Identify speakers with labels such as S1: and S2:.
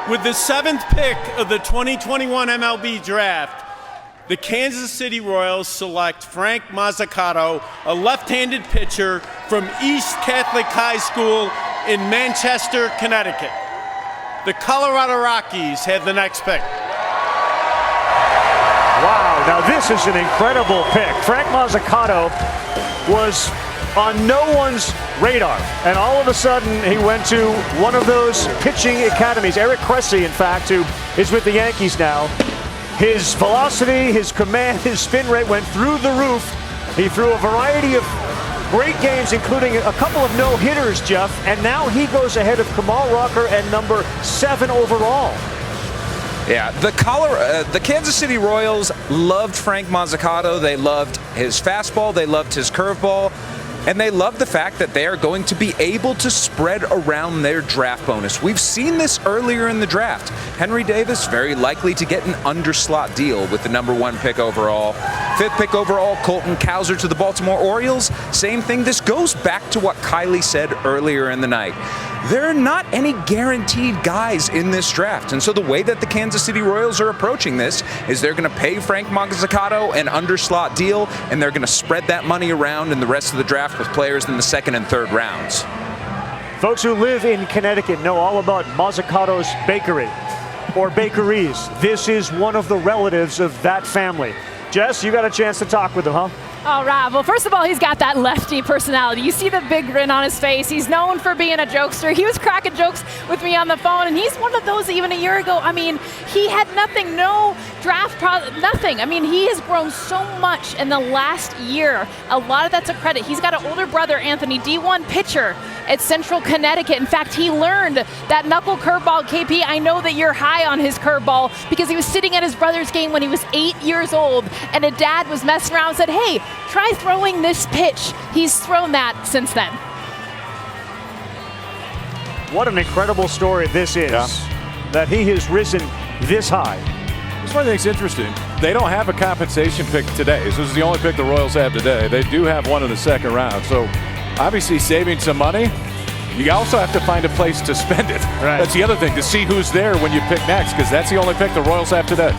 S1: With the 7th pick of the 2021 MLB Draft, the Kansas City Royals select Frank Mozzicato, a left-handed pitcher from East Catholic High School in Manchester, Connecticut. The Colorado Rockies have the next pick.
S2: Wow, now this is an incredible pick. Frank Mozzicato was on no one's radar, and all of a sudden he went to one of those pitching academies. Eric Cressy, in fact, who is with the Yankees now. His velocity, his command, his spin rate went through the roof. He threw a variety of great games, including a couple of no-hitters, Jeff, and now he goes ahead of Kamal Rocker and number 7 overall.
S3: Yeah, the Kansas City Royals loved Frank Mozzicato. They loved his fastball, they loved his curveball, and they love the fact that they are going to be able to spread around their draft bonus. We've seen this earlier in the draft. Henry Davis very likely to get an underslot deal with the number 1 pick overall. 5th pick overall, Colton Cowser to the Baltimore Orioles. Same thing. This goes back to what Kylie said earlier in the night. There are not any guaranteed guys in this draft. And so the way that the Kansas City Royals are approaching this is they're going to pay Frank Mozzicato an underslot deal, and they're going to spread that money around in the rest of the draft with players in the 2nd and 3rd rounds.
S2: Folks who live in Connecticut know all about Mozzicato's Bakery, or bakeries. This is one of the relatives of that family. Jess, you got a chance to talk with him, huh?
S4: All right. Well, first of all, he's got that lefty personality. You see the big grin on his face. He's known for being a jokester. He was cracking jokes with me on the phone, and he's one of those even a year ago. I mean, he had nothing, no draft, nothing. I mean, he has grown so much in the last year. A lot of that's a credit. He's got an older brother, Anthony, D1 pitcher at Central Connecticut. In fact, he learned that knuckle curveball. KP, I know that you're high on his curveball because he was sitting at his brother's game when he was 8 years old, and a dad was messing around and said, hey, try throwing this pitch. He's thrown that since then.
S2: What an incredible story this is, that he has risen this high.
S5: That's one of the things interesting. They don't have a compensation pick today. This is the only pick the Royals have today. They do have one in the 2nd round. So obviously saving some money. You also have to find a place to spend it.
S2: Right.
S5: That's the other thing, to see who's there when you pick next, because that's the only pick the Royals have today.